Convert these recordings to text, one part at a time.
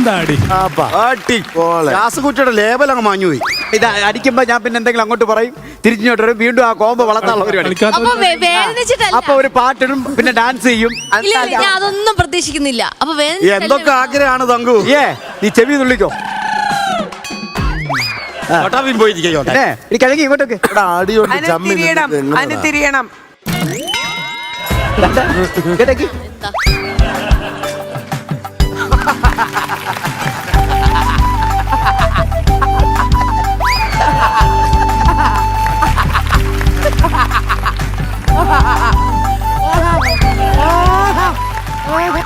എന്താടി രാസകുറ്റിയുടെ ലേബൽ അങ്ങ് മാഞ്ഞു പോയി. ഇത് അടിക്കുമ്പോ ഞാൻ പിന്നെ എന്തെങ്കിലും അങ്ങോട്ട് പറയും, തിരിഞ്ഞോട്ട് വരും, വീണ്ടും ആ കോമ്പോ വളർത്താനുള്ള പരിപാടി. അപ്പൊ ഒരു പാട്ടിടും, പിന്നെ ഡാൻസ് ചെയ്യും. ഞാൻ അതൊന്നും പ്രതീക്ഷിക്കുന്നില്ല. അപ്പൊ എന്തൊക്കെ ആഗ്രഹമാണ് തങ്കു. നീ ചെവി തുള്ളിക്കോ. കിഴങ്ങി ഇങ്ങോട്ടൊക്കെ തിരിയണം.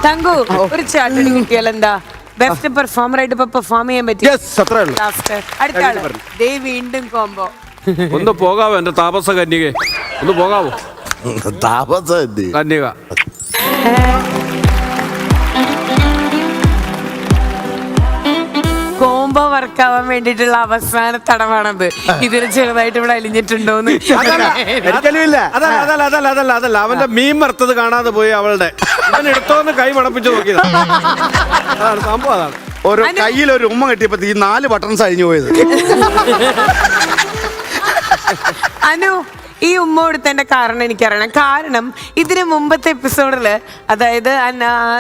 തങ്കു ഒരു ചാട്ടിന് കിട്ടിയാൽ എന്താ? ബെസ്റ്റ് പെർഫോമർ ആയിട്ട് പെർഫോം ചെയ്യാൻ പറ്റും. അടുത്ത ആള് ദേ വീണ്ടും കോംബോ. ഒന്ന് പോകാവോ എന്റെ താപസ കന്യക, ഒന്ന് പോകാവോ? താപസ കന്യക കോംബോ വർക്കാവാൻ വേണ്ടിട്ടുള്ള അവസാന തടവാണത്. ഇതിന് ചെറുതായിട്ട് ഇവിടെ അലിഞ്ഞിട്ടുണ്ടോന്ന് അതല്ല അവന്റെ മീൻ വറുത്തത് കാണാതെ പോയി അവളുടെ. അവൻ എടുത്തോന്ന് കൈ മണപ്പിച്ച് നോക്കിയതാ. അതാണ് സംഭവം. അതാണ് ഒരു കയ്യിൽ ഒരു ഉമ്മ കെട്ടിയപ്പോ ഈ 4 ബട്ടൺസ് അഴിഞ്ഞു പോയത്. അനു, ഈ ഉമ്മ കൊടുത്തതിന്റെ കാരണം എനിക്കറിയണം. കാരണം ഇതിന് മുമ്പത്തെ എപ്പിസോഡില്, അതായത്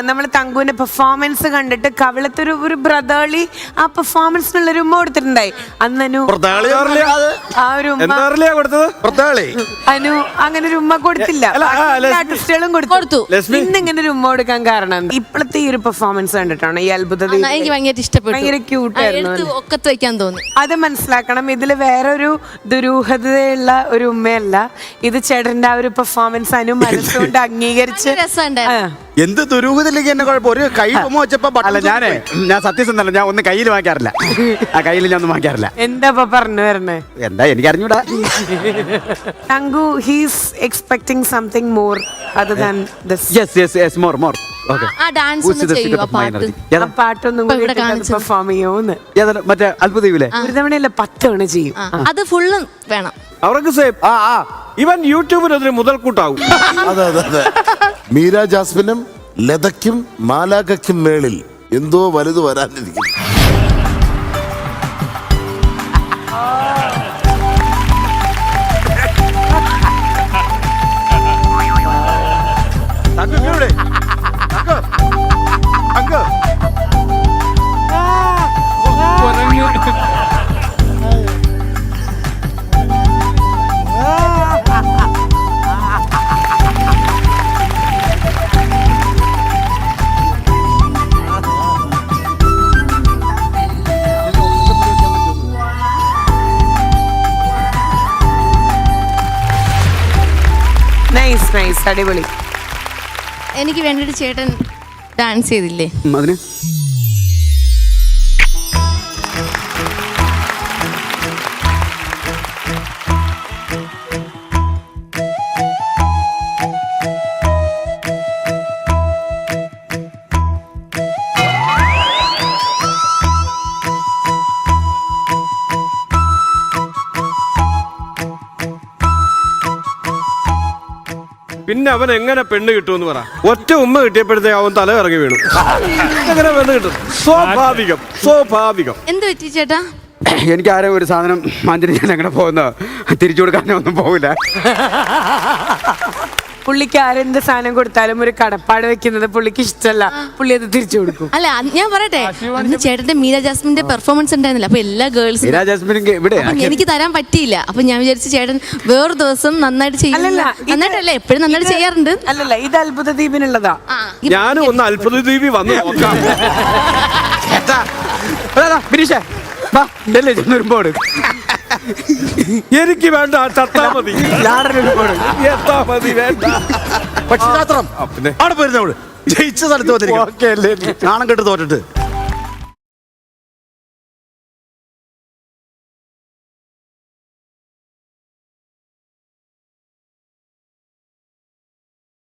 നമ്മൾ തങ്കുവിന്റെ പെർഫോമൻസ് കണ്ടിട്ട് കവിളത്തൊരു ഒരു ബ്രദർലി ആ പെർഫോമൻസിനുള്ള ഒരു ഉമ്മ കൊടുത്തിട്ടുണ്ടായി. അന്നനു ആ ഒരു ഉമ്മ അനു അങ്ങനെ ഒരു ഉമ്മ കൊടുത്തില്ല. ആർട്ടിസ്റ്റുകളും കൊടുത്തു. ഇന്നിങ്ങനെ ഒരു ഉമ്മ കൊടുക്കാൻ കാരണം ഇപ്പോഴത്തെ ഈ ഒരു പെർഫോമൻസ് കണ്ടിട്ടാണ് ഈ അത്ഭുത. എനിക്ക് ഭയങ്കര ഇഷ്ടപ്പെട്ടു. ഭയങ്കര ക്യൂട്ടായിരുന്നു. ഒക്കത്ത് വെക്കാൻ തോന്നി. അത് മനസ്സിലാക്കണം. ഇതില് വേറൊരു ദുരൂഹതയുള്ള ഒരു ഉമ്മയല്ല. ഇത് ചേട്ടന്റെ ആ ഒരു പെർഫോമൻസ് അനു മനസ്സുകൊണ്ട് അംഗീകരിച്ച്. എന്ത് ദുരൂഹതയിലേക്ക് എന്നെ കുഴപ്പം. ഒരു കൈ ഉമ്മ വെച്ചപ്പോ അല്ല, ഞാൻ സത്യസന്ധല്ല, ഞാൻ ഒന്നും കയ്യിൽ വാങ്ങിക്കാറില്ല. ആ കയ്യിൽ ഞാൻ ഒന്നും വാങ്ങിക്കാറില്ല. എന്താ പറഞ്ഞു വരണേ? എന്താ എനിക്ക് അറിഞ്ഞൂടാ. തങ്കു he's expecting something more other than this. Yes more. പാട്ടൊന്നും പെർഫോം ചെയ്യുമോന്ന്. മറ്റേ അത്ഭുതീപിലെ ഒരു തവണയല്ല 10 തവണ ചെയ്യും. അത് ഫുള്ളും വേണം അവർക്ക് സേഫ്. ഇവൻ യൂട്യൂബിനൊരു മുതൽക്കൂട്ടാവും. അതെ. മീര ജാസ്മിനും ലതയ്ക്കും മാലാഖയ്ക്കും മേളിൽ എന്തോ വലുത് വരാനിരിക്കും. നൈസ്, അടിപൊളി. എനിക്ക് വേണ്ടിട്ട് ചേട്ടൻ ഡാൻസ് ചെയ്തില്ലേ? അതിന് പിന്നെ അവൻ എങ്ങനെ പെണ്ണ് കിട്ടുമെന്ന് പറ. ഒറ്റ ഉമ്മ കിട്ടിയപ്പോഴത്തേ അവൻ തല ഇറങ്ങി വീണു. എങ്ങനെ പെണ്ണ് കിട്ടും? സ്വാഭാവികം. എന്ത് പറ്റി ചേട്ടാ? എനിക്ക് ആരും ഒരു സാധനം മാഞ്ചിന് ഞാൻ അങ്ങനെ പോകുന്ന തിരിച്ചു കൊടുക്കാനൊന്നും പോകില്ല. പുള്ളിക്ക് ആരെന്ത് സാധനം കൊടുത്താലും ഒരു കടപ്പാട് വെക്കുന്നത് പുള്ളിക്ക് ഇഷ്ടമല്ല. പുള്ളി അത് തിരിച്ചു കൊടുക്കും. അല്ല, ഞാൻ പറയട്ടെ, അന്ന് ചേട്ടന്റെ മീര ജാസ്മിന്റെ പെർഫോമൻസ് ഉണ്ടായിരുന്നില്ല. അപ്പൊ എല്ലാ ഗേൾസും എനിക്ക് തരാൻ പറ്റിയില്ല. അപ്പൊ ഞാൻ വിചാരിച്ചു ചേട്ടൻ വേറൊരു ദിവസം നന്നായിട്ട് ചെയ്യും. നന്നായിട്ടല്ലേ എപ്പോഴും നന്നായിട്ട് ചെയ്യാറുണ്ട്. അല്ലല്ല, ഇത് അത്ഭുത ദ്വീപിനുള്ളതാ. ഞാനും ഒന്ന് അത്ഭുത ദ്വീപി വന്നു നോക്കാം. എനിക്ക് വേണ്ട, ചത്താ മതി. വേണ്ട. പക്ഷിരാത്രം അവിടെ പോയിരുന്നവള് ജയിച്ച സ്ഥലത്ത് വന്നിരിക്കും. നാണം കെട്ട് തോറ്റിട്ട്